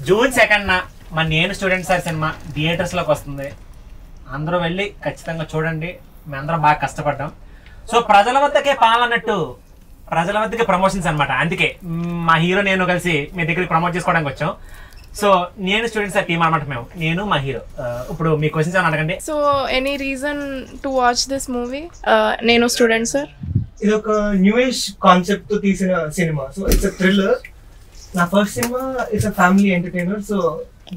June 2న మన నేను student sir cinema theatres లోకి వస్తుంది. అందరూ వెళ్ళి ఖచ్చితంగా చూడండి. మేమందరం బాగా కష్టపడ్డాం. సో ప్రజల వద్దకే పాలన్నట్టు ప్రజల వద్దకే ప్రమోషన్స్ అనమాట. అందుకే మా హీరో నేను కలిసి మీ దగ్గరికి ప్రమోట్ చేసుకోవడానికి వచ్చాం. సో నేను స్టూడెంట్స్ సార్ టీమ్ అనమాట. మేము నేను మా హీరో. ఇప్పుడు మీ క్వశ్చన్స్ ఏమైనా అడగండి. So any reason to watch this movie? నేను స్టూడెంట్ సార్ ఇది ఒక న్యూయిష్ కాన్సెప్ట్ తో తీసిన సినిమా. So it's thriller. నా ఫస్ట్ సినిమా ఇట్స్ ఫ్యామిలీ ఎంటర్టైనర్. సో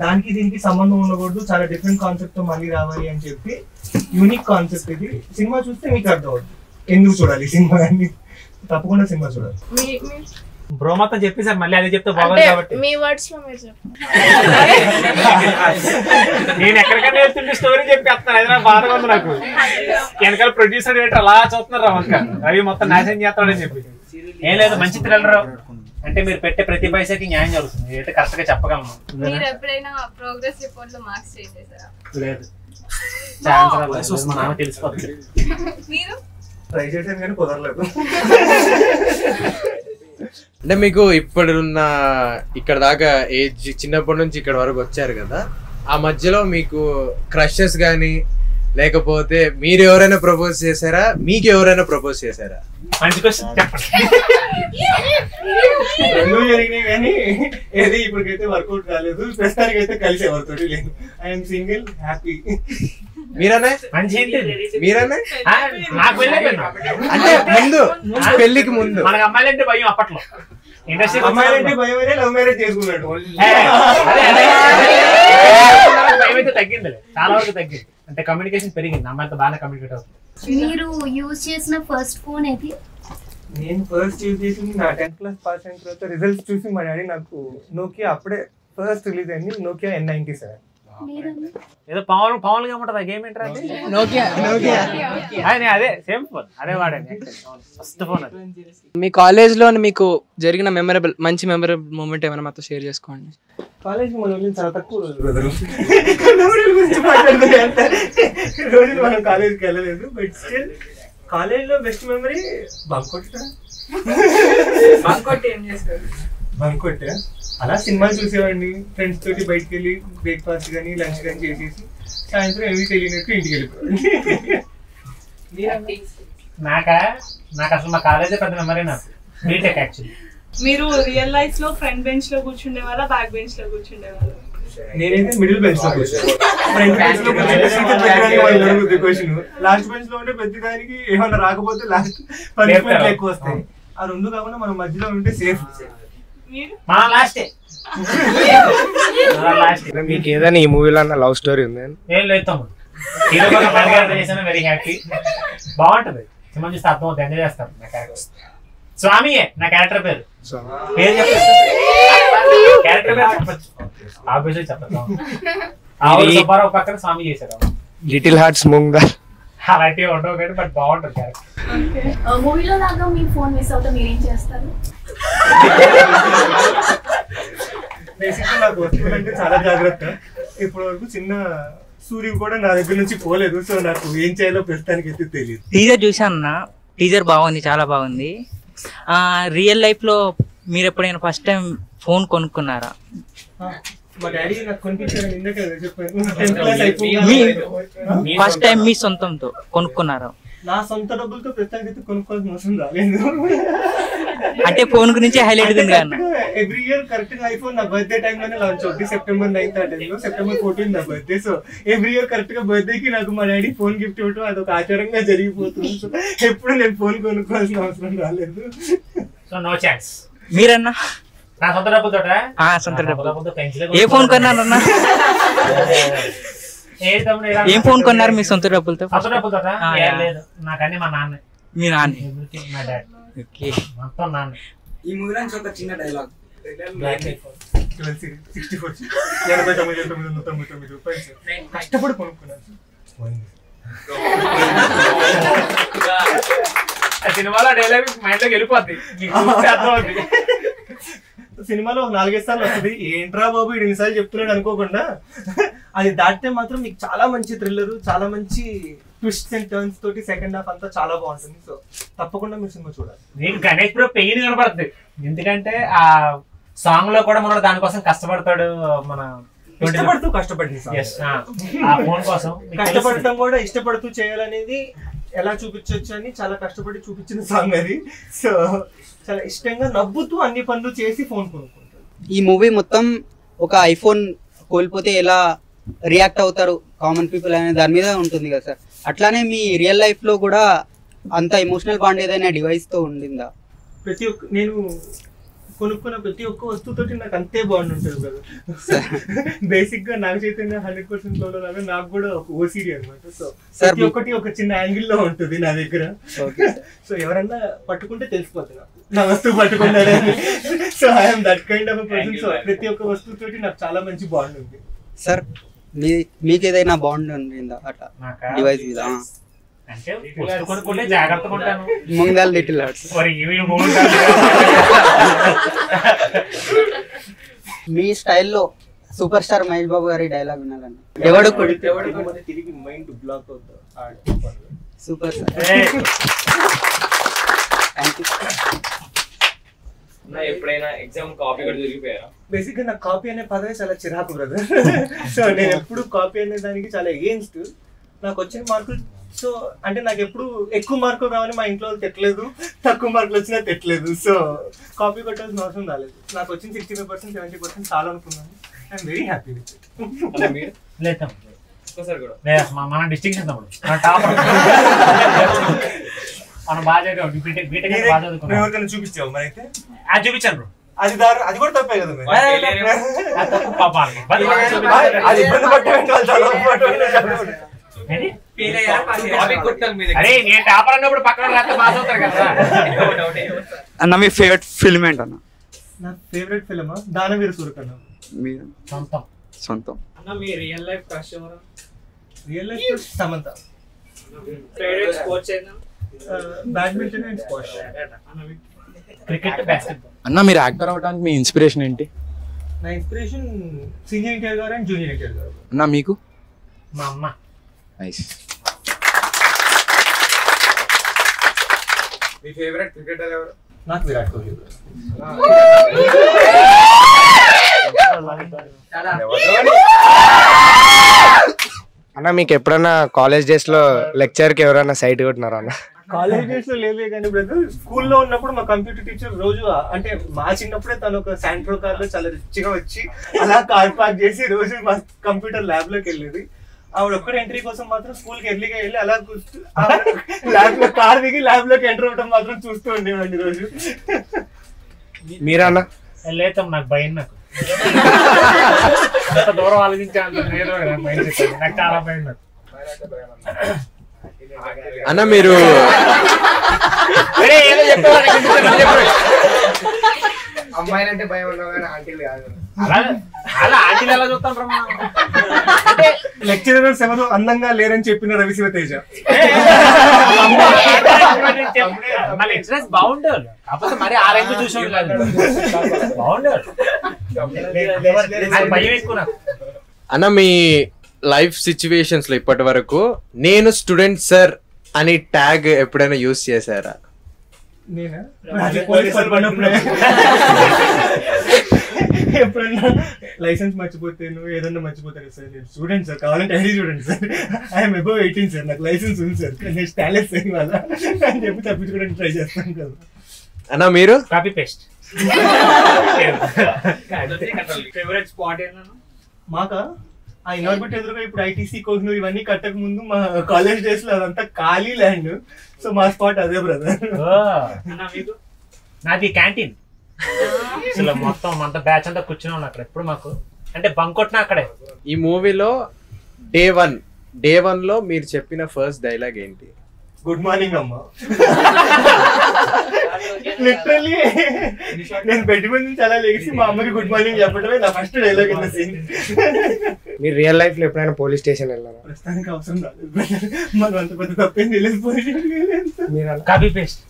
దానికి దీనికి సంబంధం ఉండకూడదు, చాలా డిఫరెంట్ కాన్సెప్ట్ తో మళ్ళీ రావాలి అని చెప్పి యూనిక్ కాన్సెప్ట్ ఇది. సినిమా చూస్తే మీకు అర్థం అవుతుంది ఎందుకు చూడాలి సినిమా అని. తప్పకుండా సినిమా చూడాలి. బ్రో మొత్తం చెప్పేసారు, మళ్ళీ అదే చెప్తే బాగుంది కాబట్టి మీ వర్డ్స్ లో మీరు చెప్పండి. నేను ఎక్కడికైనా వెళ్తుంటే స్టోరీ చెప్పేస్తాను. అది నాకు బాధగా ఉంది. నాకు వెనకాల ప్రొడ్యూసర్ ఏంటి అలా చూస్తున్నారు రవి మొత్తం నాశనం చేస్తాడని చెప్పి. ఏం లేదు, మంచి థ్రిల్లర్. అంటే మీరు పెట్టే ప్రతి పైసాకి న్యాయం జరుగుతుంది. అయితే కరెక్ట్ గా చెప్పగలను. మీరు ఎప్పుడైనా ప్రోగ్రెస్ రిపోర్ట్ లో మార్క్స్ చేంజ్ చేశారా? లేదు, ఛాన్స్ మా నాన్న తెలిసిపోతుంది. మీరు ట్రై చేశాను కానీ కుదరలేదు. అంటే మీకు ఇప్పుడున్న ఇక్కడ దాకా ఏజ్ చిన్నప్పటి నుంచి ఇక్కడ వరకు వచ్చారు కదా, ఆ మధ్యలో మీకు క్రషెస్ కానీ లేకపోతే మీరు ఎవరైనా ప్రపోజ్ చేశారా, మీకు ఎవరైనా ప్రపోజ్ చేశారా? మంచి క్వశ్చన్ చెప్పండి. రెండు జరిగినాయి కానీ ఏది ఇప్పటికైతే వర్కౌట్ కాలేదు. ప్రస్తుతానికి అయితే కలిసి ఎవరితో లేదు. I'm single, happy. మీరనే మంచి మీరనే నాకు అంటే ముందు పెళ్లికి ముందు మనకు అమ్మాయిలంటే భయం అప్పట్లో. ఇండస్ట్రీ అమ్మాయిలంటే భయం అనే లవ్ మ్యారేజ్ చేసుకున్నాడు. భయం అయితే తగ్గింది, చాలా వరకు తగ్గింది. అంటే కమ్యూనికేషన్ పెరిగింది, అమ్మాయితో బాగా కమ్యూనికేట్ అవుతుంది. మీరు యూజ్ చేసిన ఫస్ట్ ఫోన్ ఏది? నేను ఫస్ట్ యూజ్ చేసింది నా 10th క్లాస్ పాస్ అయిన తర్వాత రిజల్ట్స్ చూసి మా డాడీ నాకు నోకియా, అప్పుడే ఫస్ట్ రిలీజ్ అయింది నోకియా N97. ఏదో పవన్ గా ఉంటది గేమ్ ఏంటరా? నోకియా అదే సేమ్ ఫోన్, అదే వాడండి ఫస్ట్ ఫోన్. మీ కాలేజ్ లో మీకు జరిగిన మంచి మెమరబుల్ మూమెంట్ ఏమైనా మాతో షేర్ చేసుకోండి. కాలేజ్ మన రోజులు చాలా తక్కువ రోజులు మనం కాలేజ్కి వెళ్ళలేదు. బట్ స్టిల్ కాలేజ్ లో బెస్ట్ మెమరీ బంకొట్టే. అలా సినిమాలు చూసేవాడిని, ఫ్రెండ్స్ తోటి బయటకు వెళ్ళి బ్రేక్ఫాస్ట్ కానీ లంచ్ కానీ చేసేసి సాయంత్రం ఏమీ తెలియనట్టు ఇంటికి వెళ్ళిపోయింది. నాకు అసలు మా కాలేజే పెద్ద మెమరీ. నాకు బీటెక్ యాక్చువల్లీ. మీరు రియల్ లైఫ్ లో ఫ్రంట్ బెంచ్ లో కూర్చుండే వాళ్ళ, బ్యాక్ బెంచ్ లో కూర్చుండే వాళ్ళ? నేనైతే మిడిల్ బెంచ్ లో కూర్చున్నాను. లాస్ట్ బెంచ్ లో ఉంటే ప్రతిదానికి ఏమన్నా రాకపోతే లాస్ట్ పనిష్మెంట్ ఎక్కువ వస్తాయి. ఆ రెండు కాకుండా మనం మధ్యలో ఉంటే సేఫ్. మీకు ఏదైనా ఈ మూవీలో అన్న లవ్ స్టోరీ ఉంది? ఏం లేదు తమ్ముడు, వెరీ హ్యాపీ. బాగుంటది సినిమా చూస్తే అర్థం అవుతుంది, ఎంజాయ్ చేస్తారు. నా క్యారెక్టర్ స్వామియే, నా క్యారెక్టర్ పేరు. పేరు చెప్పచ్చు, క్యారెక్టర్ పేరు చెప్పచ్చు, ఆబ్వియస్లీ చెప్పచ్చు. సుబ్బారావు పక్కన స్వామి చేశారు. లిటిల్ హార్ట్స్ ముంగా అలాంటివి ఉండవు కానీ బట్ బాగుంటుంది క్యారెక్టర్. మూవీలో లాగా మీ ఫోన్ మిస్ అవుతా మీరేం చేస్తారు? బేసిక్గా నాకు వస్తుందంటే చాలా జాగ్రత్త. ఇప్పటి వరకు చిన్న సూర్యుడు కూడా నా దగ్గర నుంచి పోలేదు. సో నాకు ఏం చేయాలో ప్రస్తుతానికి అయితే తెలియదు. టీజర్ చూసాను, టీజర్ బాగుంది, చాలా బాగుంది. రియల్ లైఫ్ లో మీరు ఎప్పుడైనా ఫస్ట్ టైం ఫోన్ కొనుక్కున్నారా? మా డాడీ నాకు కొనిపించారు, ఇందాక చెప్పాను. ఫస్ట్ టైం మీ సొంతంతో కొనుక్కున్నారా? నా సొంత డబ్బులతో ప్రస్తుతానికి అయితే కొనుక్కోవాల్సిన అవసరం రాలేదు. అంటే ఫోన్ గురించి హైలైట్ ఉంది కదా. ఎవ్రీ ఇయర్ కరెక్ట్ గా ఐఫోన్ నా బర్త్డే టైం లోనే లాంచ్ అవుతుంది. September 9th ఆ టైంలో. September 14th నా birthday. So every year correct గా బర్త్డే కి నాకు మా డాడీ ఫోన్ గిఫ్ట్ ఇవ్వటం అదొక ఆచారంగా జరిగిపోతుంది. సో ఎప్పుడు నేను ఫోన్ కొనుక్కోవాల్సిన అవసరం రాలేదు. So no chance. మీరన్నా? నా సొంత డబ్బులతో సొంత డబ్బులతో ఏ ఫోన్ కొన్నారన్నా? ఏం ఫోన్ కొన్నారు మీ సొంత డబ్బులతో? నాకన్నీ మా నాన్న. మీ నాన్న? మా డాడీ. మొత్తం నాన్న. ఈ మూవీలో ఒక చిన్న డైలాగ్. 89,999 రూపాయలు కష్టపడి కొనుక్కున్నాను. సినిమాలో డైలాగ్ మైండ్ లోకి వెళ్ళిపోద్ది. సినిమాలో 4-5 సార్లు వస్తుంది. ఏంట్రా బాబు ఇది ఎన్నిసార్లు చెప్తున్నాడు అనుకోకుండా అది దాటితే మాత్రం మీకు చాలా మంచి థ్రిల్లర్, చాలా మంచి ట్విస్ట్ అండ్ టర్న్స్ తోటి సెకండ్ హాఫ్ అంతా చాలా బాగుంటుంది. సో తప్పకుండా మీరు సినిమా చూడాలి. నీకు గణేష్ బ్రో పెయిన్ కనపడుతుంది, ఎందుకంటే ఆ సాంగ్ లో కూడా మనోడు దానికోసం కష్టపడతాడు. మన కష్టపడింది Yes, ఆ ఫోన్ కోసం కష్టపడటం కూడా ఇష్టపడుతూ చేయాలనేది ఎలా చూపించవచ్చు అని చాలా కష్టపడి చూపించిన సాంగ్ అది. సో చాలా ఇష్టంగా నవ్వుతూ అన్ని పనులు చేసి ఫోన్ కొనుక్కుంటాడు. ఈ మూవీ మొత్తం ఒక ఐఫోన్ కోల్పోతే ఎలా రియాక్ట్ అవుతారు కామన్ పీపుల్ అనే దాని మీద ఉంటుంది కదా సార్. అట్లానే మీ రియల్ లైఫ్ లో కూడా అంత ఎమోషనల్ బాండ్ ఏదైనా డివైస్ తో ఉండిందా? ప్రతి ఒక్క నేను కొనుక్కున్న ప్రతి ఒక్క వస్తువుతోటి నాకు అంతే బాండ్ ఉంటుంది కదా. బేసిక్ గా నాకు చైతన్య 100% లో లాగా నాకు కూడా ఒక ఓసిడి అనమాట. సో ప్రతి ఒక్కటి ఒక చిన్న యాంగిల్ లో ఉంటుంది నా దగ్గర. సో ఎవరన్నా పట్టుకుంటే తెలిసిపోతుంది నా వస్తువు పట్టుకున్నారని. So I'm that kind of person. So ప్రతి ఒక్క వస్తువుతోటి నాకు చాలా మంచి బాండ్ ఉంది. సార్ మీకు ఏదైనా బాండ్ ఉండిందా అట్లా డివైస్ మీద? అంటే కొనుక్కుంటే జాగ్రత్తగా ఉంటాను. ముంగల్ లిటిల్ హార్ట్స్. మీ స్టైల్లో సూపర్ స్టార్ మహేష్ బాబు గారి డైలాగ్ వినాలండి. ఎవడు తిరిగి మైండ్ బ్లాక్ అవుతుంది. Super sir. ఎప్పుడైనా ఎగ్జామ్ కాపీ కూడా దొరికిపోయారా? బేసిక్ గా నాకు కాపీ అనే పదవి చాలా చిరాకు బ్రదర్. సో నేను ఎప్పుడు కాపీ అనే దానికి చాలా ఎగెయిన్స్ట్. నాకు వచ్చిన మార్కులు సో అంటే నాకు ఎప్పుడు ఎక్కువ మార్కులు రావాలి మా ఇంట్లో తిట్టలేదు, తక్కువ మార్కులు వచ్చినా తిట్టలేదు. సో కాపీ కొట్టాల్సిన అవసరం రాలేదు. నాకు వచ్చిన 65% 70% చాలా అనుకున్నాను. I'm very happy with it. మన డిస్టింక్షన్ మనం బాగా ఎవరికైనా చూపించావు మరి? అయితే చూపించాను బ్రో. అది కూడా తప్పే కదా. అది ఇబ్బంది అరే నేను టాపర్ అన్నప్పుడు పక్కన రాస్తే పాస్ అవుతారు కదా. అన్న మీ ఫేవరెట్ ఫిల్మ్ ఏంటన్నా? నా ఫేవరెట్ ఫిల్మ్ దానవీర సూరకర్ణ. మీ సొంతం. అన్న మీ రియల్ లైఫ్ క్రష్ ఎవరు? Real life Samantha. Favourite sports ఏంటన్నా? Badminton and squash. Cricket, basketball. అన్న మీరు యాక్టర్ అవడానికి మీ ఇన్స్పిరేషన్ ఏంటి? నా ఇన్స్పిరేషన్ సీనియర్ ఎన్టీఆర్ గారు అండ్ జూనియర్ ఎన్టీఆర్ గారు. అన్న మీకు? మా అమ్మ. నైస్. మీ ఫేవరెట్ క్రికెటర్ ఎవరు? నాకు విరాట్ కోహ్లీ. అన్న మీకు ఎప్పుడన్నా కాలేజ్ డేస్ లో లెక్చర్ కి ఎవరైనా సైట్ కొట్టినారా అన్న? కాలేజ్ డేస్ లో లేదు కానీ బ్రదర్, స్కూల్లో ఉన్నప్పుడు మా కంప్యూటర్ టీచర్ రోజు అంటే మా చిన్నప్పుడే తను ఒక శాంట్రో కార్ లో చాలా రిచ్ గా వచ్చి అలా కార్ పార్క్ చేసి రోజు మా కంప్యూటర్ ల్యాబ్ లోకి వెళ్ళేది. ఆవిడ ఒక్కడే ఎంట్రీ కోసం మాత్రం స్కూల్ కి ఎర్లీగా వెళ్ళి అలా కూర్చు ల్యాబ్ లో కార్ దిగి ల్యాబ్ లోకి ఎంటర్ అవ్వడం మాత్రం చూస్తూ ఉండేవాడిని రోజు. మీరా అన్న? లేతం నాకు భయం. నాకు దూరం ఆలోచించా నాకు చాలా భయం. నాకు అన్న మీరు అమ్మాయిలంటే భయం ఉన్నావు కానీ ఆంటీలు కాదు. అలా ఆంటీలు ఎలా చూస్తాం? లెక్చరర్స్ ఎవరు అందంగా లేరని చెప్పిన రవిశివ తేజ. లెక్చరర్స్ బాగుండేవాళ్ళు, కాకపోతే మరి ఆ రేంజ్ చూసేవాళ్ళు కాదు. బాగుండేవాళ్ళు. భయం ఎక్కువ నాకు. అన్న మీ లైఫ్ సిచ్యువేషన్స్ లో ఇప్పటి వరకు నేను స్టూడెంట్ సార్ అని ట్యాగ్ ఎప్పుడైనా యూజ్ చేశారా? ఎప్పుడన్నా లైసెన్స్ మర్చిపోతాను ఏదన్నా మర్చిపోతాను సార్, నేను స్టూడెంట్ సార్, కావాలంటే ఐడి చూడండి సార్, ఐఎమ్ అబౌవ్ 18 సార్, నాకు లైసెన్స్ ఉంది సార్, నేను స్టాలెస్ సార్ ఇవాళ అని చెప్పి తప్పించుకోవడానికి ట్రై చేస్తాను కదా. అన్న మీరు? Copy paste. ఫేవరెట్ స్పాట్ ఏంటన్నా? మాకా ఆ ఇన్ఆర్బిట్ ఎదురుగా ఇప్పుడు ఐటీసీ కోహినూర్ ఇవన్నీ కట్టక ముందు మా కాలేజ్ డేస్ లో అదంతా ఖాళీ ల్యాండ్. సో మా స్పాట్ అదే బ్రదర్. నాది క్యాంటీన్. అసలు మొత్తం అంత బ్యాచ్ అంతా కూర్చుని ఉన్నా అక్కడ ఎప్పుడు మాకు, అంటే బంక్ కొట్టినా అక్కడే. ఈ మూవీలో డే వన్ లో మీరు చెప్పిన ఫస్ట్ డైలాగ్ ఏంటి? గుడ్ మార్నింగ్ అమ్మా. లిటరల్లీ నేను బెడ్ మీద నుంచి అలా లేచి మా అమ్మకి గుడ్ మార్నింగ్ చెప్పడమే నా first dialogue in the scene. మీరు రియల్ లైఫ్ లో ఎప్పుడైనా పోలీస్ స్టేషన్ వెళ్ళారా? ప్రస్తుతానికి అవసరం రాలేదు, మనం అంత పెద్ద తప్పేం తెలియదు. కాపీ పేస్ట్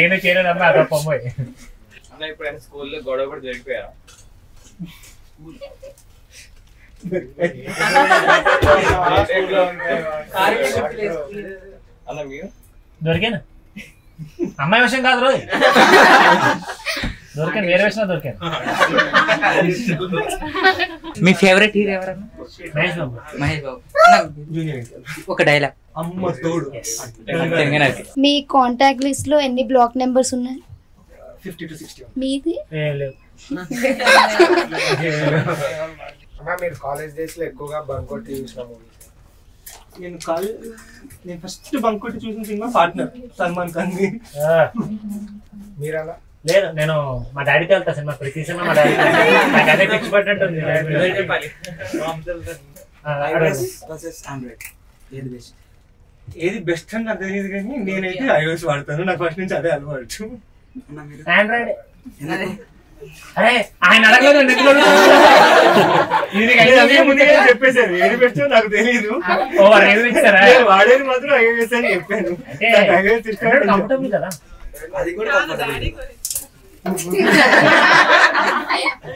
ఏమో చేయలేదమ్మా అదొక అమ్మాయి. అన్న ఎప్పుడైనా స్కూల్లో గొడవ కూడా జరిగిపోయారా? దొరికేనా? అమ్మాయి విషయం కాదు రోజు. దొరికాను, వేరే విషయంలో దొరికాను. మీ ఫేవరెట్ హీరో ఎవరన్నా? మహేష్ బాబు. మహేష్ బాబు అన్న, ఒక డైలాగ్. అమ్మ తోడు. మీ కాంటాక్ట్ లిస్ట్ లో ఎన్ని బ్లాక్ నెంబర్స్ ఉన్నాయి? 50 to 60. మీది? లేవు. మీరు కాలేజ్ డేస్ లో ఎక్కువగా బంక్ కొట్టి చూసిన మూవీస్? నేను ఫస్ట్ బంక్ కొట్టి చూసిన సినిమా పార్ట్నర్, సల్మాన్ ఖాన్. మీరలా? లేదు, నేను మా డాడీకి వెళ్తా సినిమా, ప్రతి సినిమా మా డాడీ నాకు అదే పిచ్చి పట్టినట్టుంది. ఏది బెస్ట్ అని నాకు తెలియదు కానీ నేనైతే iOS వాడతాను. నాకు ఫస్ట్ నుంచి అదే అలవాటు. ఆండ్రాయిడ్. అరే ఆయన అడగలేదు, ముందుగా చెప్పేశారు ఏది బెస్ట్ నాకు తెలియదు. వాడేది మాత్రం iOS అని చెప్పాను. కంఫర్టబుల్ కదా.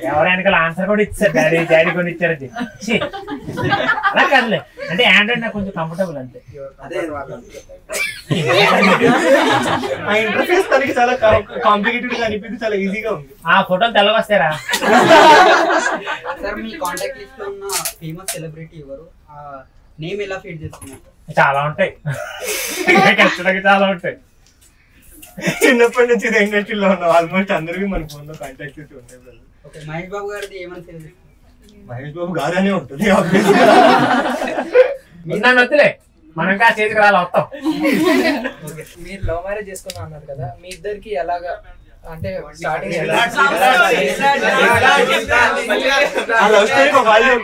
ఎవరైనా ఆన్సర్ కూడా ఇచ్చారు, డాడీ కూడా ఇచ్చారు. అలా కాదులే, అంటే ఆండ్రాయిడ్ నాకు కొంచెం కంఫర్టబుల్ అంతే. ఆ ఇంటర్ఫేస్ తనకి చాలా కాంప్లికేటెడ్ గా అనిపించి చాలా ఈజీగా ఉంది. ఆ ఫోటోలు తెల్లగా వస్తారా? సార్ మీ కాంటాక్ట్ లిస్ట్ లో ఉన్న ఫేమస్ సెలబ్రిటీ ఎవరు? నేమ్ ఎలా ఫీడ్ చేస్తున్నారు? చాలా ఉంటాయి, చాలా ఉంటాయి. చిన్నప్పటి నుంచి ఇది ఇండస్ట్రీలో ఉన్నాం, ఆల్మోస్ట్ అందరికీ మన ఫోన్ లో కాంటాక్ట్ ఉంటాయి. మహేష్ బాబు గారిది ఏమని సేవ్? మహేష్ బాబు గారనే ఉంటుంది. నన్ను వద్దులే, మనం ఇంకా చేతికి రాలి వస్తాం. మీరు లవ్ మ్యారేజ్ చేసుకున్నా అన్నారు కదా, మీ ఇద్దరికి ఎలాగా అంటే స్టార్టింగ్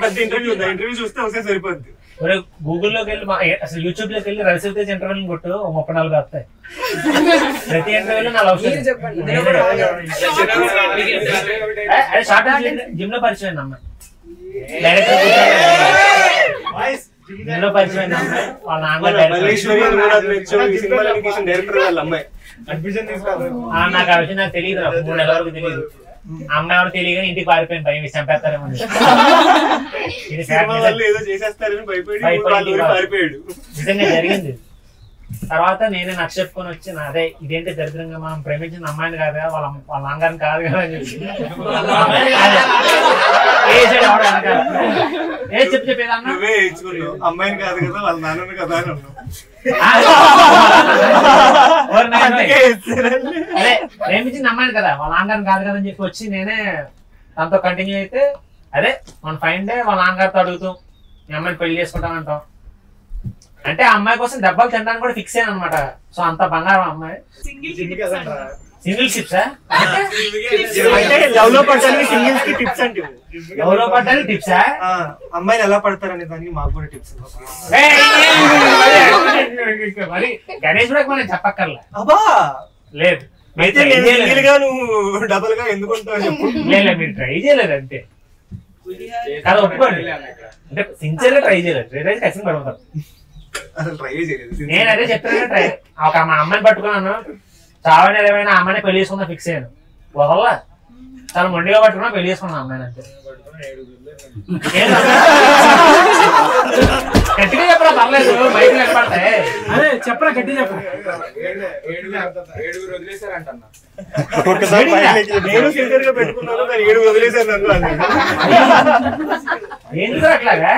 పెద్ద ఇంటర్వ్యూ ఉంది, ఇంటర్వ్యూ చూస్తే ఒకసారి సరిపోద్ది. గూగుల్లోకి వెళ్ళి అసలు యూట్యూబ్ లోకి వెళ్ళి రవితేజ ఇంటర్వ్యూలు కొట్టు, 34 వస్తాయి. ప్రతి ఇంటర్వ్యూలో నా లవ్ స్టోరీ. అదే షార్ట్ జిమ్ లో పరిచయం అమ్మాయి, డైరెక్టర్ జిమ్ లో పరిచయం అమ్మాయి, వాళ్ళ నాన్న నాకు ఆ విషయం నాకు తెలియదు, 3 నెలల వరకు తెలియదు. అమ్మాయి ఎవరు తెలియదు, ఇంటికి పారిపోయింది, భయం చంపేస్తారేమో. నిజంగా జరిగింది. తర్వాత నేనే నచ్చ చెప్పుకొని వచ్చి అదే ఇదేంటి దరిద్రంగా మనం ప్రేమించిన అమ్మాయిని కాదా, వాళ్ళ నాన్నగారిని కాదు కదా అని చెప్పి చెప్పేది అమ్మాయిని కాదు కదా వాళ్ళ నాన్నని కదా అని అన్నావు. అదే ప్రేమించిన అమ్మాయిని కదా వాళ్ళ నాన్నగారిని కాదు కదా అని చెప్పి వచ్చి నేనే తనతో కంటిన్యూ అయితే అదే మన ఫైన్ డే వాళ్ళ నాన్నగారితో అడుగుతాం ఈ అమ్మాయిని పెళ్లి చేసుకుంటామంటాం. అంటే ఆ అమ్మాయి కోసం దెబ్బలు తినడానికి కూడా ఫిక్స్ అయ్యాను అనమాట. సో అంత బంగారం అమ్మాయి. సింగిల్ షిప్సా? లవ్ లో పడడానికి సింగిల్స్ కి టిప్స్ అంటే లవ్ లో పడడానికి టిప్సా? అమ్మాయిలు ఎలా పడతారనే దానికి మాకు కూడా టిప్స్. మరి గణేష్ కూడా మనం చెప్పక్కర్లే. అబ్బా లేదు నువ్వు డబల్ గా ఎందుకుంటావు చెప్పు. లేదు మీరు ట్రై చేయలేదు అంతే కదా, ఒప్పుకోండి. అంటే సిన్సియర్ గా ట్రై చేయలేదు, ట్రై అయితే ఖచ్చితంగా పడతారు. నేను అదే చెప్తాను, ట్రై ఒక మా అమ్మాయిని పట్టుకున్నాను, చావని ఏమైనా అమ్మాయిని పెళ్లి చేసుకున్నా ఫిక్స్ అయ్యాను. ఒకళ్ళ చాలా మొండిగా పట్టుకున్నా పెళ్లి చేసుకున్నాను అమ్మాయిని అంతే. గట్టిగా చెప్పరా పర్లేదు, బయట కనపడతాయి. అదే చెప్పరా గట్టిగా చెప్పరా. నేను సిన్సియర్ గా పెట్టుకున్నాను, కానీ 7 వదిలేసాను ఎందుకు అట్లాగా?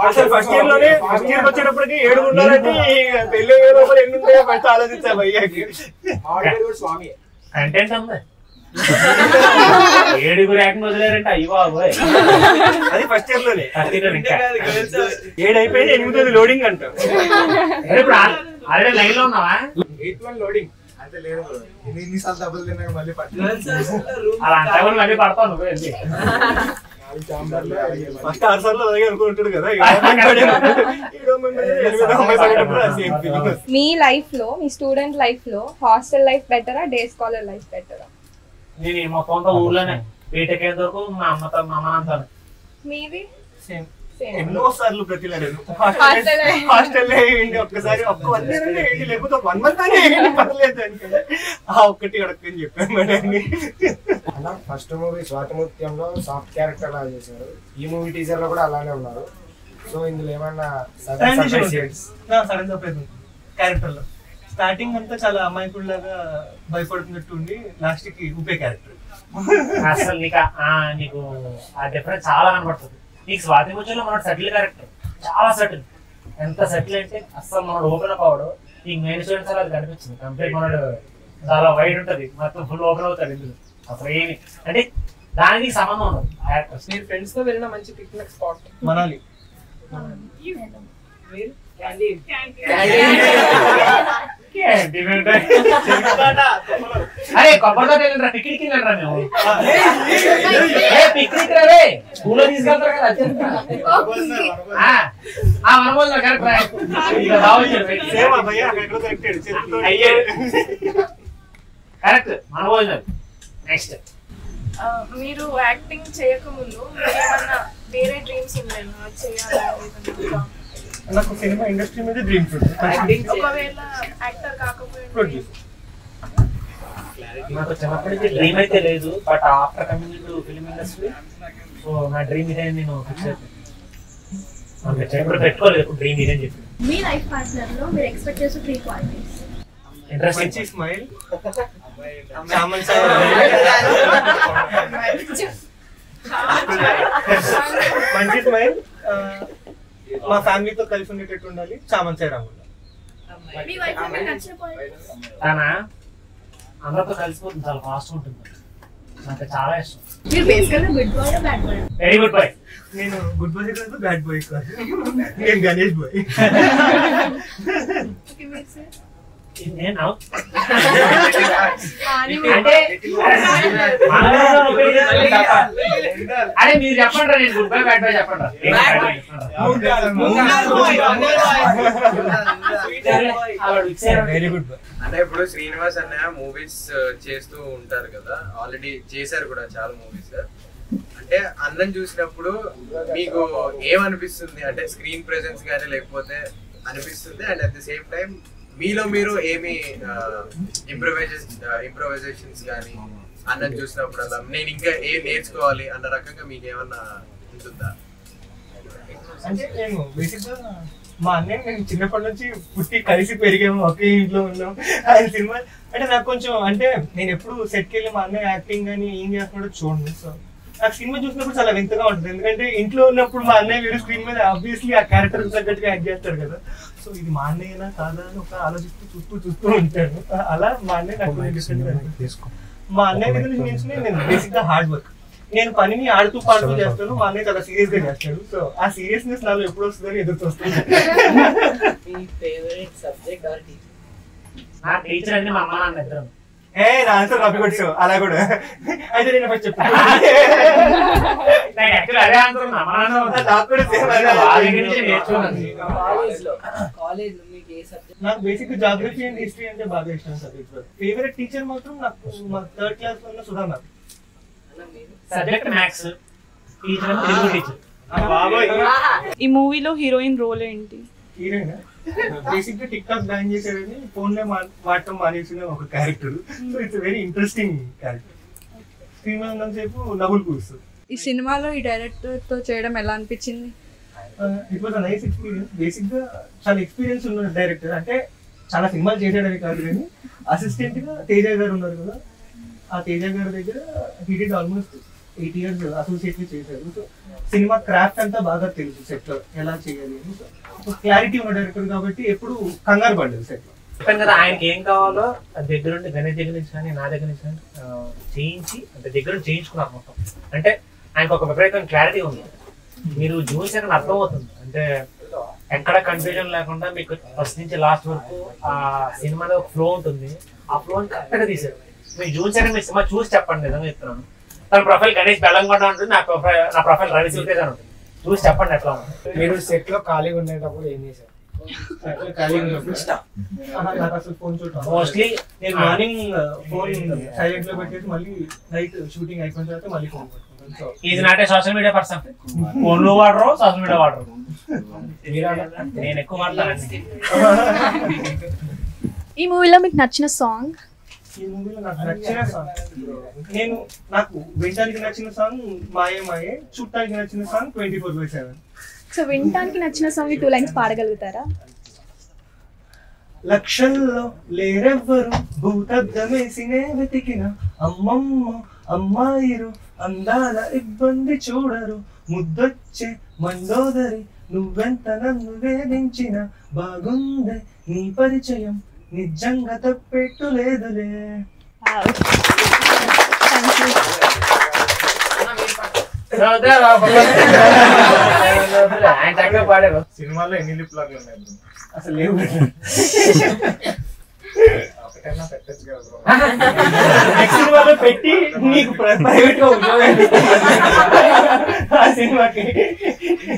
అసలు ఫస్ట్ ఇయర్ లోనే ఫస్ట్ ఇయర్ వచ్చేటప్పటికి 7 ఉండాలంటే పెళ్లి లోపల ఎన్ని ఉంటాయో ఫస్ట్ ఆలోచించా భయ్యాకి. కంటెంట్ ఉంది, 7 యాక్టింగ్ వదిలేరంటే అయ్యో బాబోయ్. అది ఫస్ట్ ఇయర్ లోనే. 7 అయిపోయింది, 8 లోడింగ్ అంట. ఇప్పుడు ఆల్రెడీ లైన్ లో ఉన్నావా? 8th లోడింగ్ అంటే లేదు. ఎన్నిసార్లు డబ్బులు తిన్నాక మళ్ళీ అలా అంటే మళ్ళీ పడతావు నువ్వు. ఫస్ట్ 6 సార్లు అలాగే అనుకుంటాడు కదా. మీ లైఫ్ లో, మీ స్టూడెంట్ లైఫ్ లో హాస్టల్ లైఫ్ బెటరా, డే స్కాలర్ లైఫ్ బెటరా? నేను మొత్తం ఊర్లోనే బీటెక్ అయ్యేంత వరకు మా అమ్మతో మా అమ్మ అంతాను. మీది ఎన్నో సార్లు ప్రతిలాడాను హాస్టల్ ఒక్కసారి ఒక్క 1 year అంటే ఏంటి, లేకపోతే 1 month అనే ఏంటి పర్లేదు అని ఆ ఒక్కటి అడగని చెప్పాను. అలా ఫస్ట్ మూవీ స్వాతిముత్యంలో సాఫ్ట్ క్యారెక్టర్ లా చేశారు, ఈ మూవీ టీజర్ లో కూడా అలానే ఉన్నారు. సో ఇందులో ఏమన్నా సడన్ సర్ప్రైజ్ క్యారెక్టర్ లో స్టార్టింగ్ అంతా చాలా అమాయకుడిలాగా భయపడుతున్నట్టు ఉండి లాస్ట్ కి ఊపే క్యారెక్టర్. అసలు నీకు ఆ డిఫరెన్స్ చాలా కనబడుతుంది. నీకు స్వాతి ముత్యంలో మనోడు సటిల్ క్యారెక్టర్, చాలా సటిల్. ఎంత సటిల్ అంటే అసలు మనోడు ఓపెన్ అప్ అవడు. నీకు మెయిన్ స్టూడెంట్స్ అలా అది కనిపించింది. కంప్లీట్ మనోడు చాలా వైడ్ ఉంటుంది, మొత్తం ఫుల్ ఓపెన్ అవుతాడు. ఇందులో అసలు ఏమి అంటే దానికి సంబంధం ఉండదు క్యారెక్టర్స్. మీరు ఫ్రెండ్స్ తో వెళ్ళిన మంచి పిక్నిక్ స్పాట్ మనాలి. అరే కొబ్బరితో వెళ్ళరా, పిక్నిక్ వెళ్ళరా మేము. పిక్నిక్ రే స్కూల్లో తీసుకెళ్తారు కదా. మనబోజు కరెక్ట్ కరెక్ట్ మనబోజు. నెక్స్ట్ మీరు యాక్టింగ్ చేయకముందు ఏమన్నా వేరే డ్రీమ్స్ ఉండేనా చేయాలి? నాకు సినిమా ఇండస్ట్రీ మీద డ్రీమ్స్ ఉంది. ఒకవేళ యాక్టర్ కాకపోతే నాకు చిన్నప్పటి నుంచి డ్రీమ్ అయితే లేదు, but after coming to film industry so నా డ్రీమ్ ఇదే నేను ఫిక్స్ అయిపోయాను. పెట్టుకోలేదు డ్రీమ్ ఇదే అని చెప్పి. మీ లైఫ్ పార్ట్నర్ లో మీరు ఎక్స్పెక్ట్ చేసే 3 క్వాలిటీస్. మంచి స్మైల్, మంచి స్మైల్, మా ఫ్యామిలీతో కలిసి ఉండేటట్టు ఉండాలి, చామంతి రంగు. మీ వైఫ్ లో మీకు నచ్చిన క్వాలిటీ? తన అందరితో కలిసిపోతుంది, చాలా ఫాస్ట్ ఉంటుంది, నాకు చాలా ఇష్టం. మీరు బేసికల్గా good boy bad boy? Very good boy. నేను గుడ్ బాయ్ కాదు, బ్యాడ్ బాయ్ కాదు, నేను గణేష్ బాయ్. అరే మీరు చెప్పండి, నేను గుడ్ బై బ్యాడ్ బై చెప్పండి. Very good. అంటే ఇప్పుడు శ్రీనివాస్ అన్నయ్య మూవీస్ చేస్తూ ఉంటారు కదా, ఆల్రెడీ చేశారు కూడా చాలా మూవీస్. అంటే అన్నం చూసినప్పుడు మీకు ఏమనిపిస్తుంది? అంటే స్క్రీన్ ప్రెజెన్స్ కానీ లేకపోతే అనిపిస్తుంది, and at the same time మీలో మీరు ఏమి ఇంప్రొవైజేషన్స్ కానీ అన్నం చూసినప్పుడు అలా నేను ఇంకా ఏం నేర్చుకోవాలి అన్న రకంగా మీకు ఏమన్నా ఉంటుందా? అంటే నేను బేసిక్గా మా అన్నయ్య నేను చిన్నప్పటి నుంచి పుట్టి కలిసి పెరిగాము, ఒకే ఇంట్లో ఉన్నాం. ఆయన సినిమా అంటే నాకు కొంచెం అంటే నేను ఎప్పుడు సెట్కి వెళ్ళి మా అన్నయ్య యాక్టింగ్ కానీ ఏం చేస్తున్నాడో చూడండి. సో నాకు సినిమా చూసినప్పుడు చాలా వింతగా ఉంటుంది, ఎందుకంటే ఇంట్లో ఉన్నప్పుడు మా అన్నయ్య వేరే స్క్రీన్ మీద ఆబ్వియస్లీ ఆ క్యారెక్టర్ తగ్గట్టుగా యాక్ట్ చేస్తాడు కదా. సో ఇది మా అన్నయ్యనా కాదా అని ఒక ఆలోచిస్తూ చూస్తూ ఉంటాడు. అలా మా అన్నయ్య నాకు మా అన్నయ్య దగ్గర నుంచి నేర్చుకుని నేను బేసిక్గా హార్డ్ వర్క్. నేను పనిని ఆడుతూ పాడుతూ చేస్తాను, మా అన్నయ్య చాలా సీరియస్ గా చేస్తాడు. సో ఆ సీరియస్నెస్ నాలో ఎప్పుడు వస్తుందని ఎదురు వస్తుంది. నా టీచర్ అంటే మా అమ్మ నాన్న ఇద్దరు. నా ఆన్సర్ కాపీ కొట్టావు అలా కూడా. అయితే నేను ఫస్ట్ చెప్తాను, నాకు బేసిక్ జాగ్రఫీ అండ్ హిస్టరీ అంటే బాగా ఇష్టం సబ్జెక్ట్. ఫేవరెట్ టీచర్ మాత్రం నాకు మా 3rd క్లాస్ లో ఉన్న Sudha ma'am. Subject maths teacher, Telugu teacher. ఈ మూవీలో హీరోయిన్ రోల్ ఏంటి? హీరోయిన్ బేసిక్ గా టిక్ టాక్ బ్యాన్ చేశారని ఫోన్ లో వాడటం మానేసిన ఒక character. So it's very interesting character. Screen మీద ఉన్నంతసేపు నవ్వులు కూరుస్తుంది. ఈ సినిమాలో ఈ డైరెక్టర్ తో చేయడం ఎలా అనిపించింది? It was a nice experience. Basic గా చాలా ఎక్స్పీరియన్స్ ఉన్న డైరెక్టర్, అంటే చాలా సినిమాలు చేసేయడమే కాదు కానీ అసిస్టెంట్ గా తేజ గారు ఉన్నారు కదా, ఆ తేజ గారి దగ్గర he did almost 8 years associate చేశారు. సో సినిమా క్రాఫ్ట్ అంతా బాగా తెలుసు, సెట్ లో ఎలా చేయాలి అని. సో క్లారిటీ ఉన్న డైరెక్టర్ కాబట్టి ఎప్పుడు కంగారు పడలేదు సెట్ లో. చెప్పాను కదా ఆయనకి ఏం కావాలో దగ్గర నుండి గణేష్ దగ్గర నుంచి కానీ నా దగ్గర నుంచి కానీ చేయించి అంటే దగ్గర నుంచి చేయించుకున్నారు మొత్తం. అంటే ఆయనకు ఒక విపరీతమైన క్లారిటీ ఉంది, మీరు చూసాక అర్థమవుతుంది. అంటే ఎక్కడ కన్ఫ్యూజన్ లేకుండా మీకు ఫస్ట్ నుంచి లాస్ట్ వరకు ఆ సినిమాలో ఒక ఫ్లో ఉంటుంది, ఆ ఫ్లోని కరెక్ట్గా తీసారు. మీరు చూసాక మీ సినిమా చూసి చెప్పండి, నిజంగా చెప్తున్నాను. తన ప్రొఫైల్ గణేష్ బెల్లంకొండ ఉంటుంది, నా ప్రొఫైల్ రవి సూర్యజ్ అని ఉంటుంది. చూసి చెప్పండి ఎట్లా ఉంది. మీరు సెట్ లో ఖాళీగా ఉండేటప్పుడు ఏం చేశారు? మోస్ట్లీ నేను మార్నింగ్ ఫోన్ సైలెంట్ లో పెట్టేసి మళ్ళీ నైట్ షూటింగ్ అయిపోయిన తర్వాత మళ్ళీ ఫోన్ పట్టుకుంటాను. Is not a social media person. ఫోన్లు వాడరు, సోషల్ మీడియా వాడరు. నేను ఎక్కువ వాడతానండి. ఈ మూవీలో మీకు నచ్చిన సాంగ్? ఈ మూవీలో నాకు నచ్చిన సాంగ్, నాకు వినడానికి నచ్చిన సాంగ్ మాయే మాయే, చూడటానికి నచ్చిన సాంగ్ 24/7. సో వినటానికి నచ్చిన సాంగ్ 2 lines పాడగలుగుతారా? లక్షల్లో లేరెవ్వరు భూతద్దమేసినే వెతికిన అమ్మమ్మ అమ్మాయిరు అందాల ఇబ్బంది చూడరు ముద్దొచ్చే మండోదరి నువ్వెంత నన్ను వేధించిన బాగుందే నీ పరిచయం నిజంగా తప్పెట్టు లేదులే. సినిమాలో ఎన్ని లిప్ లాగ్లు ఉన్నాయి అసలు లేవు. ఒకటైనా పెట్టచ్చు కదా బ్రో. నెక్స్ట్ సినిమాలో పెట్టి నీకు ప్రైవేట్ గా ఉద్యోగం ఆ సినిమాకి.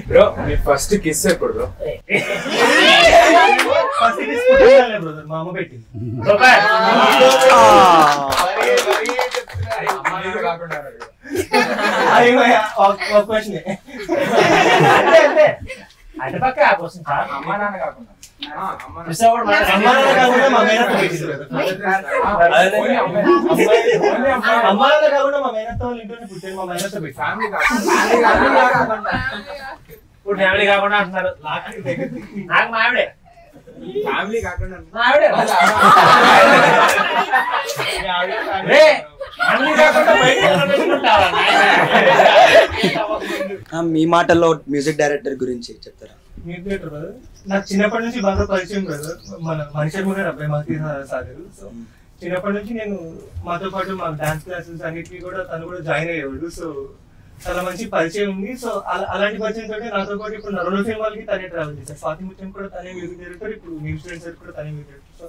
బ్రో మీ ఫస్ట్ కిస్ ఎప్పుడు బ్రో? ఫస్ట్ తీసుకుంటాను బ్రదర్, మా అమ్మ పెట్టింది. అది ఒక క్వశ్చన్. అంటే పక్క ఆ క్వశ్చన్ అమ్మా నాన్న కాకుండా అమ్మ నాన్న కాకుండా మా మేనత్త పెట్టింది. అమ్మ నాన్న కాకుండా మా మేనత్త వాళ్ళ ఇంట్లోనే పుట్టాను, మా మేనత్త పెట్టి. ఇప్పుడు ఫ్యామిలీ కాకుండా అంటున్నారు. నాకు మా ఆవిడే ఫ్యామిలీ కాకుండా మా ఆవిడే ఫ్యామిలీ కాకుండా మీ మాటల్లో మ్యూజిక్ డైరెక్టర్ గురించి చెప్తారా? నాకు చిన్నప్పటి నుంచి బాగా పరిచయం బ్రదర్ మన మనిషి గారు అబ్బాయి మాకి సాగరు. సో చిన్నప్పటి నుంచి నేను మాతో పాటు మా డాన్స్ క్లాసెస్ అన్నిటికీ కూడా తను కూడా జాయిన్ అయ్యేవాడు. సో చాలా మంచి పరిచయం ఉంది. సో అలాంటి పరిచయం తోటి నాతో పాటు ఇప్పుడు నరుల సినిమాలకి తనే ట్రావెల్ చేశారు. స్వాతి ముత్యం కూడా తనే మ్యూజిక్ డైరెక్టర్, ఇప్పుడు న్యూ స్టూడెంట్స్ కూడా తనే మ్యూజిక్ డైరెక్టర్. సో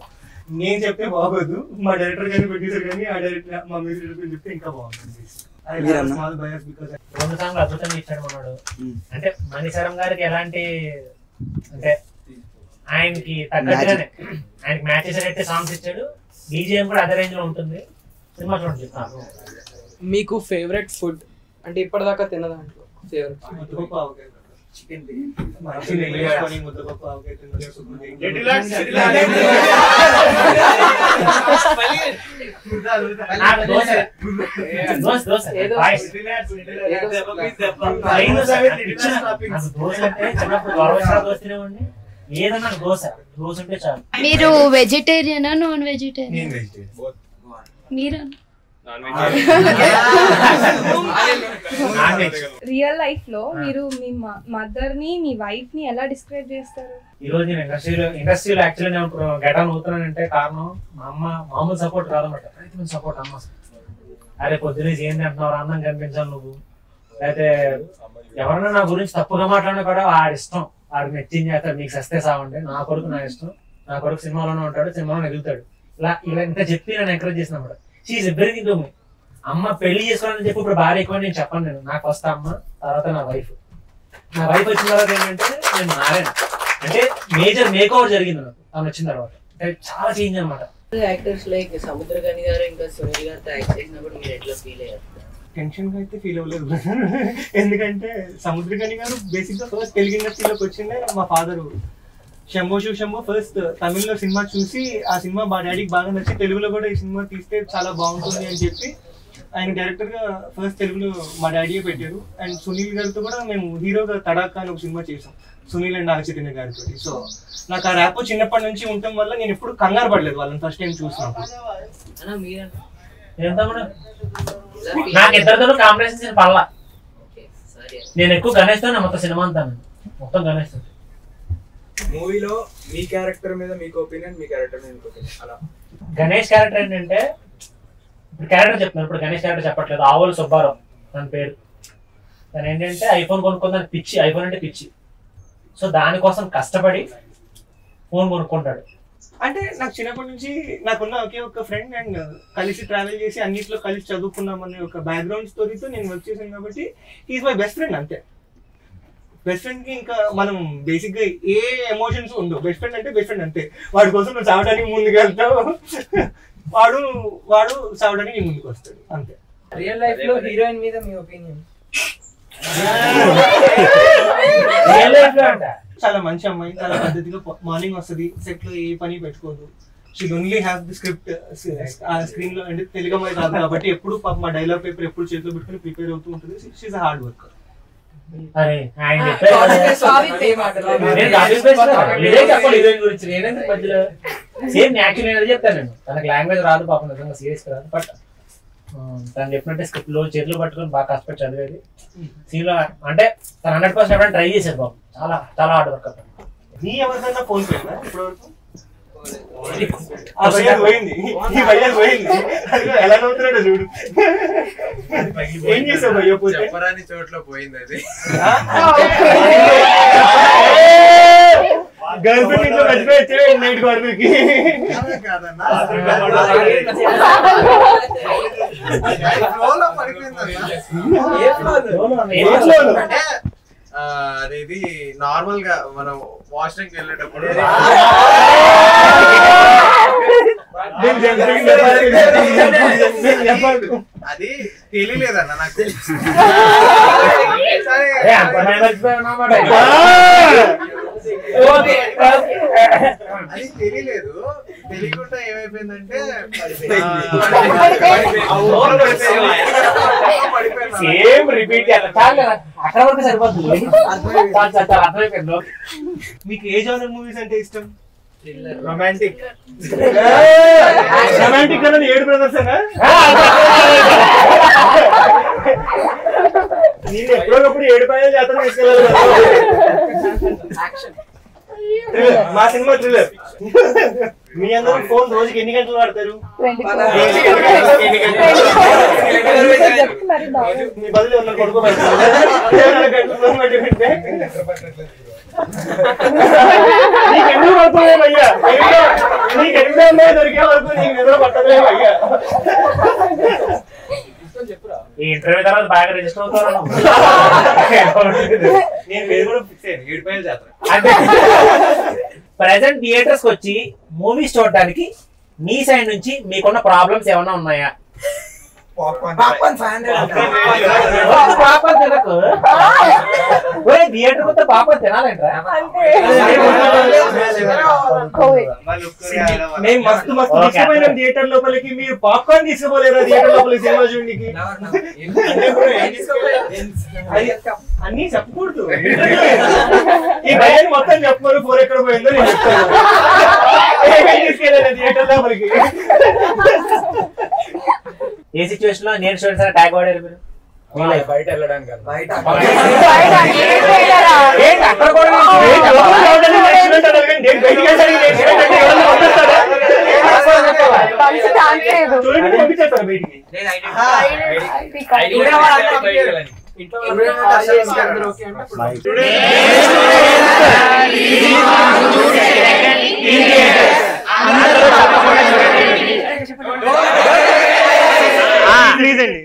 నేను చెప్తే బాగోదు, మా డైరెక్టర్ గారిని ప్రొడ్యూసర్ కానీ ఆ డైరెక్టర్ మా మ్యూజిక్ డైరెక్టర్ చెప్తే ఇంకా బాగుంటుంది. స్మాల్ బయాస్ బికాజ్ 2 సాంగ్లు అద్భుతంగా ఇచ్చాడు మనోడు. అంటే మణిశరం గారికి ఎలాంటి అంటే ఆయనకి తగ్గట్టుగానే ఆయనకి మ్యాచ్ చేసేటట్టే సాంగ్స్ ఇచ్చాడు. బీజిఎం కూడా అదే రేంజ్ లో ఉంటుంది. సినిమా చూడండి చెప్తాను. మీకు ఫేవరెట్ ఫుడ్ అంటే ఇప్పటిదాకా తిన్న దాంట్లో ఫేవరెట్ చికెన్ ఏదన్నా దోశ దోశ ఉంటే చాలు. మీరు వెజిటేరియనా నాన్ వెజిటేరియన్? మీరు రియల్ లైఫ్ లో మీరు మీ మదర్ ని మీ వైఫ్ ని ఎలా డిస్క్రైబ్ చేస్తారు? ఈ రోజు నేను ఇండస్ట్రీలో యాక్చువల్లీ నేను గెటన్ అవుతున్నానంటే కారణం మా అమ్మ మామూలు సపోర్ట్ కాదన్నమాట. రైతు సపోర్ట్ అమ్మ. అరే పొద్దున ఏంది అంటున్నావు, అందం కనిపించాలి నువ్వు, లేకపోతే ఎవరన్నా నా గురించి తప్పుగా మాట్లాడినా కూడా వాడి ఇష్టం, వాడికి నచ్చింది చేస్తాడు, నీకు సస్తే సావండి, నా కొడుకు నా ఇష్టం, నా కొడుకు సినిమాలోనే ఉంటాడు, సినిమాలో ఎదుగుతాడు, ఇలా ఇలా ఇంత చెప్పి నన్ను ఎంకరేజ్ చేసిన అన్నమాట. She is everything to me. అమ్మ పెళ్లి చేసుకోవాలని చెప్పి ఇప్పుడు భార్య ఎక్కువ నేను చెప్పను. నేను నాకు ఫస్ట్ అమ్మ, తర్వాత నా వైఫ్. నా వైఫ్ వచ్చిన తర్వాత ఏంటంటే నేను మారాను. అంటే మేజర్ మేక్ ఓవర్ జరిగింది నాకు తను వచ్చిన తర్వాత. అంటే చాలా చేంజ్ అనమాట. యాక్టర్స్ లైక్ సముద్రగని గారు ఇంకా సునీల్ గారితో యాక్ట్ చేసినప్పుడు మీరు ఎట్లా ఫీల్ అయ్యారు? టెన్షన్ గా అయితే ఫీల్ అవ్వలేదు. ఎందుకంటే సముద్రగని గారు బేసిక్ గా ఫస్ట్ తెలుగు ఇండస్ట్రీలోకి వచ్చిందే మా ఫాదర్ శంభో శివ శంభో ఫస్ట్ తమిళ్లో సినిమా చూసి ఆ సినిమా మా డాడీకి బాగా నచ్చి తెలుగులో కూడా ఈ సినిమా తీస్తే చాలా బాగుంటుంది అని చెప్పి ఆయన డైరెక్టర్ గా ఫస్ట్ తెలుగులో మా డాడీయే పెట్టారు. అండ్ సునీల్ గారితో కూడా మేము హీరోగా తడాకా అని ఒక సినిమా చేసాం, సునీల్ అండ్ నాగచైతన్య గారితో. సో నాకు ఆ ర్యాప్ చిన్నప్పటి నుంచి ఉండటం వల్ల నేను ఎప్పుడు కంగారు పడలేదు వాళ్ళని ఫస్ట్ టైం చూసినప్పుడు. నాకు ఇద్దరితో కాంబినేషన్ పడలా. నేను ఎక్కువ గణేష్ తో మొత్తం సినిమా అంతా మొత్తం గణేష్ తో. మూవీలో మీ క్యారెక్టర్ మీద మీకు ఒపీనియన్, మీ క్యారెక్టర్ మీద మీకు ఒపీనియన్. అలా గణేష్ క్యారెక్టర్ ఏంటంటే ఇప్పుడు క్యారెక్టర్ చెప్తున్నాను, ఇప్పుడు గణేష్ క్యారెక్టర్ చెప్పట్లేదు. ఆవుల సుబ్బారావు తన పేరు. తను ఏంటంటే ఐఫోన్ కొనుక్కుందని పిచ్చి, ఐఫోన్ అంటే పిచ్చి. సో దానికోసం కష్టపడి ఫోన్ కొనుక్కుంటాడు. అంటే నాకు చిన్నప్పటి నుంచి నాకున్న ఒకే ఒక ఫ్రెండ్ అండ్ కలిసి ట్రావెల్ చేసి అన్నిట్లో కలిసి చదువుకున్నామనే ఒక బ్యాక్గ్రౌండ్ స్టోరీతో నేను వర్క్ చేశాను కాబట్టి ఈజ్ మై బెస్ట్ ఫ్రెండ్. అంతే. బెస్ట్ ఫ్రెండ్ కి ఇంకా మనం బేసిక్ గా ఏ ఎమోషన్స్ ఉండవు. బెస్ట్ ఫ్రెండ్ అంటే బెస్ట్ ఫ్రెండ్ అంతే. వాడి కోసం నువ్వు చావడానికి ముందుకు వెళ్తావు, వాడు చావడానికి నీ ముందుకు వస్తాడు, అంతే. రియల్ లైఫ్ లో హీరోయిన్ మీద మీ ఒపీనియన్? చాలా మంచి అమ్మాయి, చాలా పద్ధతిగా మార్నింగ్ వస్తుంది, సెట్ లో ఏ పని పెట్టుకోదు. She only have the script ఆ స్క్రీన్ లో. అంటే తెలుగు అమ్మాయి కాదు కాబట్టి ఎప్పుడు మా డైలాగ్ పేపర్ ఎప్పుడు చేతిలో పెట్టుకుని ప్రిపేర్ అవుతూ ఉంటుంది. She is a hard worker. అరే ఆయన గురించి నేనే మధ్యలో సేమ్ యాక్చువల్ నేను చెప్తాను. నేను తనకు లాంగ్వేజ్ రాదు పాపం, నిజంగా సీరియస్ రాదు. బట్ తను చెప్పినట్టే స్క్రిప్ట్ లో చేతులు పట్టుకొని బాగా కష్టపడి చదివేది. సీన్ లో అంటే తను 100% ఎవరైనా ట్రై చేశారు పాపం, చాలా చాలా హార్డ్ వర్క్ అవుతాను. నీ ఎవరికైనా ఫోన్ పోయిందా ఇప్పటివరకు? పోయింది, ఎలా నవ్వుతున్నాడో చూడు. ఏం చేసావు భయ్య? చెప్పరాని చోట్ల పోయింది అది. గర్ల్ ఫ్రెండ్ ఇంట్లో మర్చిపోయి నైట్ వరకు అనేది నార్మల్ గా మనం వాష్రూమ్కి వెళ్ళేటప్పుడు అది తెలియలేదన్న నాకు. అది తెలియలేదు. తెలియకుండా ఏమైపోయిందంటే సేమ్ రిపీట్ అక్కడ వరకు సరిపోతుంది. మీకు ఏ జోనర్ మూవీస్ అంటే ఇష్టం? రొమాంటిక్. రొమాంటిక్ అన్నది 7 బ్రదర్స్ అనా? నేను ఎప్పుడోకప్పుడు 7 పాయలు జాతర తీసుకెళ్ళాలి. మా సినిమా థ్రిల్లర్. మీ అందరూ ఫోన్ రోజుకి ఎన్ని గంటలు వాడతారు? మీ బదులు ఉన్న కొడుకోబెడతారు. నీకెందుకు పడుతుంది అయ్యా? నీకు ఎనిమిది అమ్మాయి దొరికే వరకు నీకు నిద్ర పట్టలేదు అయ్యా. ఈ ఇంటర్వ్యూ తర్వాత బాగా రిజిస్టర్ అవుతారు. నేను పేరు కూడా ఫిక్స్ అయ్యాను, 7 పాయలు జాతర. ప్రెసెంట్ థియేటర్స్ కి వచ్చి మూవీస్ చూడడానికి మీ సైడ్ నుంచి మీకున్న ప్రాబ్లమ్స్ ఏమన్నా ఉన్నాయా? థియేటర్ కొత్త పాపం తినాలంటారా? మేము మస్తు మస్తు తీసుకుపోయిన థియేటర్ లోపలికి. మీరు పాప్కార్న్ తీసుకోలేరా థియేటర్ లోపలికి సినిమా చూడడానికి? అన్ని చెప్పకూడదు. ఈ భయాన్ని మొత్తం చెప్పరు. 4 ఎక్కడ పోయిందో నేను చెప్తాను. తీసుకెళ్ళాను థియేటర్ లోపలికి. ఏ సిచ్యువేషన్ లో నేను స్టూడెంట్స్ ట్యాగ్ వాడారు మీరు? బయట వెళ్ళడానికి అక్కడ కూడా పంపించేస్తారు బయటికి. ప్లీజ్ అండి.